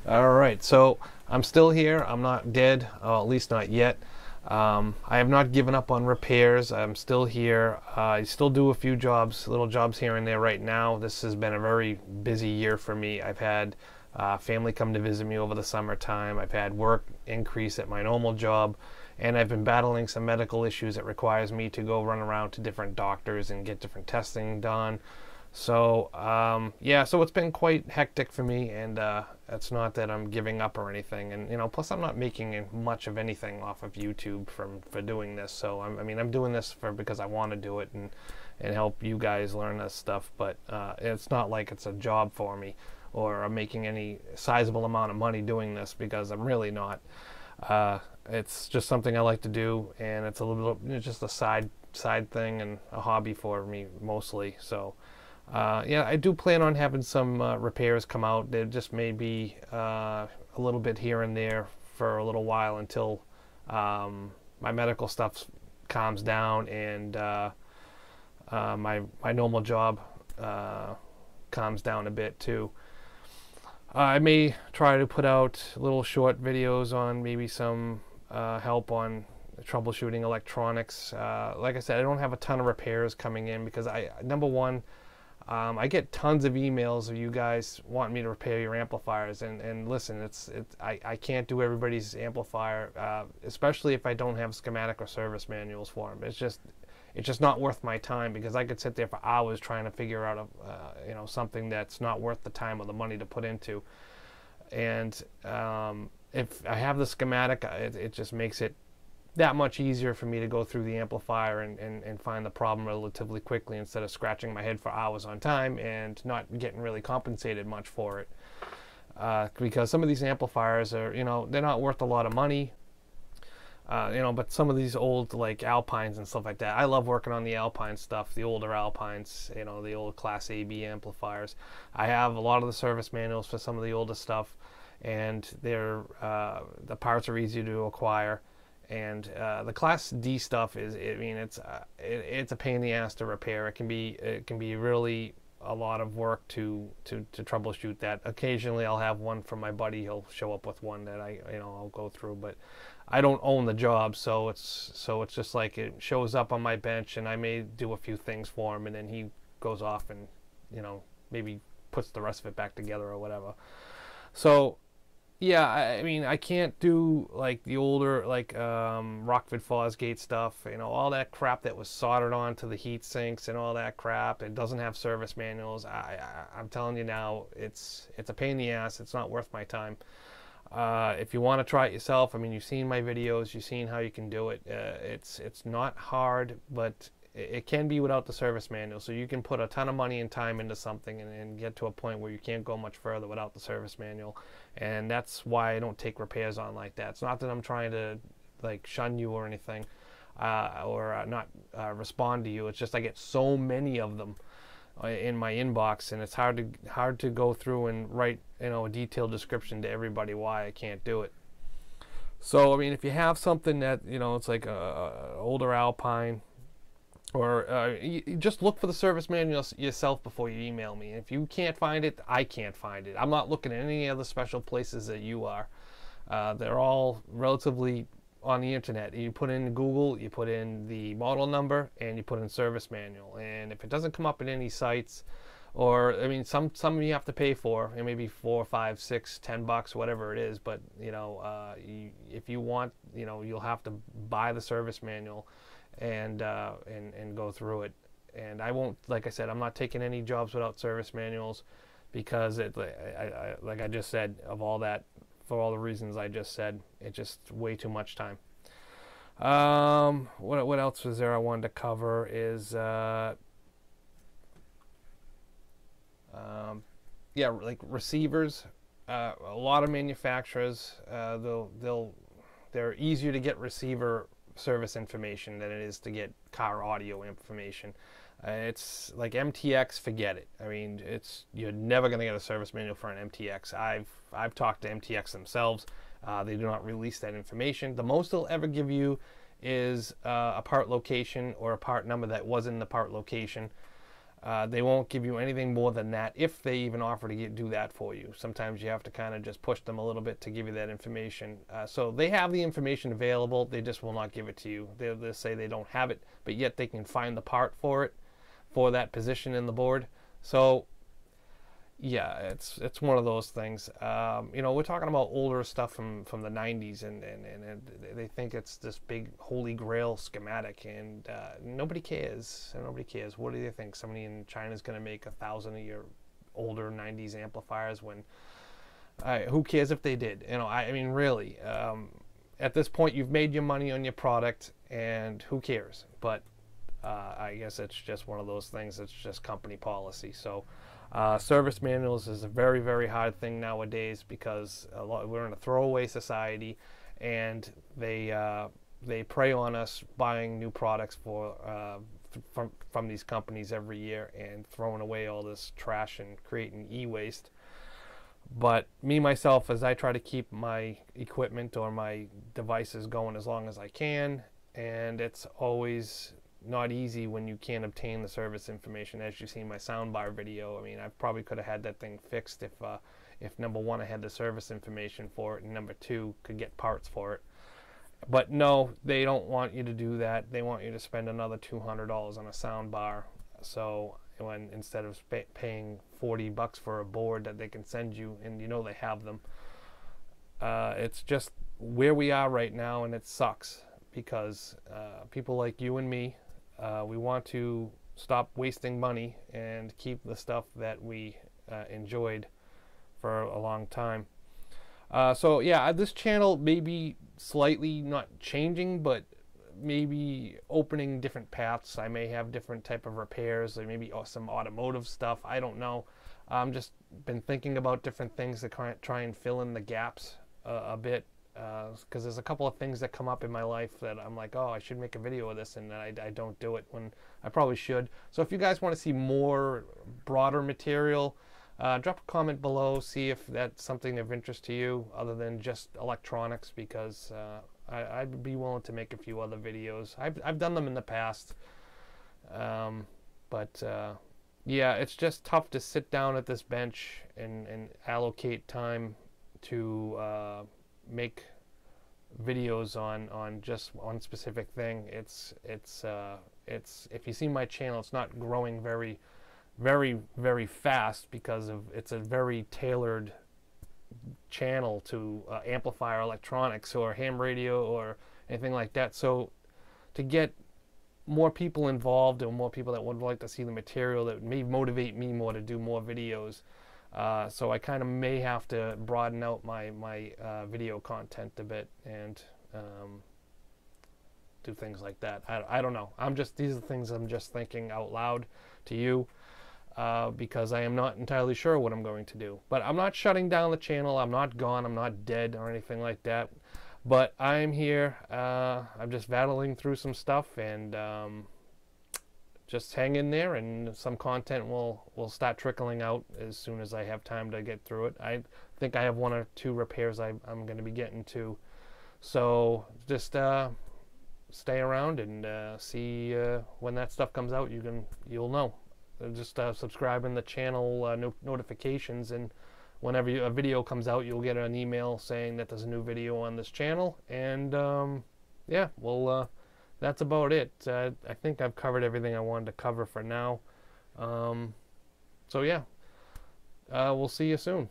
All right. So I'm still here. I'm not dead, at least not yet. I have not given up on repairs. I'm still here. I still do a few jobs, little jobs here and there right now. This has been a very busy year for me. I've had family come to visit me over the summertime. I've had work increase at my normal job, and I've been battling some medical issues that requires me to go run around to different doctors and get different testing done. So yeah, so it's been quite hectic for me, and it's not that I'm giving up or anything. And plus I'm not making much of anything off of YouTube for doing this. So I mean, I'm doing this because I want to do it and help you guys learn this stuff. But it's not like it's a job for me, or I'm making any sizable amount of money doing this, because I'm really not. It's just something I like to do, and it's a little bit just a side thing and a hobby for me mostly. So. Yeah, I do plan on having some repairs come out. There just may be a little bit here and there for a little while until my medical stuff calms down and my normal job calms down a bit too. I may try to put out little short videos on maybe some help on troubleshooting electronics. Like I said, I don't have a ton of repairs coming in because number one, I get tons of emails of you guys wanting me to repair your amplifiers, and listen, I can't do everybody's amplifier, especially if I don't have schematic or service manuals for them. It's just not worth my time, because I could sit there for hours trying to figure out something that's not worth the time or the money to put into. And if I have the schematic, it just makes it that much easier for me to go through the amplifier and find the problem relatively quickly, instead of scratching my head for hours on time and not getting really compensated much for it. Because some of these amplifiers are, they're not worth a lot of money. But some of these old, like Alpines and stuff like that, I love working on the Alpine stuff, the older Alpines, the old Class A/B amplifiers. I have a lot of the service manuals for some of the older stuff, and the parts are easy to acquire. And the Class D stuff it's a pain in the ass to repair. It can be really a lot of work to troubleshoot that. Occasionally I'll have one from my buddy. He'll show up with one that I'll go through, but I don't own the job, so it's just like it shows up on my bench, and I may do a few things for him, and then he goes off and maybe puts the rest of it back together or whatever. So yeah, I mean, I can't do like the older, like Rockford Fosgate stuff, all that crap that was soldered onto the heat sinks and all that crap. It doesn't have service manuals. I'm telling you now, it's a pain in the ass. It's not worth my time. If you want to try it yourself, I mean, you've seen my videos, you've seen how you can do it. It's not hard, but it can be without the service manual. So you can put a ton of money and time into something and get to a point where you can't go much further without the service manual. And that's why I don't take repairs on like that. It's not that I'm trying to like shun you or anything, or not respond to you. It's just I get so many of them in my inbox, and it's hard to go through and write a detailed description to everybody why I can't do it. So I mean, if you have something that it's like a older Alpine, or you just look for the service manual yourself before you email me. If you can't find it, I can't find it. I'm not looking at any other special places that you are. They're all relatively on the internet. You put in Google, you put in the model number, and you put in service manual. And if it doesn't come up in any sites, or I mean, some you have to pay for, and maybe $4, $5, $6, $10, whatever it is. But if you want, you'll have to buy the service manual and go through it. And I won't, like I said, I'm not taking any jobs without service manuals, because like I just said, of all that, for all the reasons I just said, it's just way too much time. What else was there I wanted to cover is yeah, like receivers. A lot of manufacturers, they're easier to get receiver service information than it is to get car audio information. It's like MTX, forget it. I mean, you're never going to get a service manual for an MTX. I've talked to MTX themselves. They do not release that information. The most they'll ever give you is a part location or a part number that was in the part location. They won't give you anything more than that if they even offer to do that for you. Sometimes you have to kind of just push them a little bit to give you that information. So they have the information available, they just will not give it to you. They'll say they don't have it, but yet they can find the part for it, for that position in the board. So yeah, it's one of those things. You know, we're talking about older stuff from the 90s, and they think it's this big holy grail schematic, and nobody cares. Nobody cares. What do you think? Somebody in China is going to make 1,000 of your older 90s amplifiers when who cares if they did? You know, I mean, really, at this point, you've made your money on your product, and who cares? But I guess it's just one of those things. It's just company policy. So service manuals is a very, very hard thing nowadays because we're in a throwaway society, and they prey on us buying new products from these companies every year and throwing away all this trash and creating e-waste. But me, myself, as I try to keep my equipment or my devices going as long as I can, and it's always not easy when you can't obtain the service information. As you see in my soundbar video, I mean, I probably could have had that thing fixed if number one, I had the service information for it, and number two, could get parts for it. But no, they don't want you to do that. They want you to spend another $200 on a soundbar. So when instead of paying $40 for a board that they can send you, and you know they have them, it's just where we are right now, and it sucks because people like you and me, we want to stop wasting money and keep the stuff that we enjoyed for a long time. So yeah, this channel may be slightly not changing, but maybe opening different paths. I may have different type of repairs, or maybe some automotive stuff. I don't know. I'm just been thinking about different things to try and fill in the gaps a bit. Because there's a couple of things that come up in my life that I'm like, oh, I should make a video of this, and I don't do it when I probably should. So if you guys want to see more broader material, drop a comment below, see if that's something of interest to you other than just electronics, because I'd be willing to make a few other videos. I've done them in the past, but yeah, it's just tough to sit down at this bench and allocate time to make videos on just one specific thing. It's if you see my channel, it's not growing very, very, very fast because it's a very tailored channel to amplifier electronics or ham radio or anything like that. So to get more people involved, or more people that would like to see the material, that may motivate me more to do more videos. So I kind of may have to broaden out my video content a bit and do things like that. I don't know. These are things I'm just thinking out loud to you because I am not entirely sure what I'm going to do. But I'm not shutting down the channel. I'm not gone. I'm not dead or anything like that. But I'm here. I'm just battling through some stuff, and just hang in there, and some content will start trickling out as soon as I have time to get through it. I think I have 1 or 2 repairs I'm going to be getting to. So just stay around and see when that stuff comes out. You'll know. Just subscribe in the channel notifications, and whenever a video comes out, you'll get an email saying that there's a new video on this channel. And yeah, well, that's about it. I think I've covered everything I wanted to cover for now. So yeah, we'll see you soon.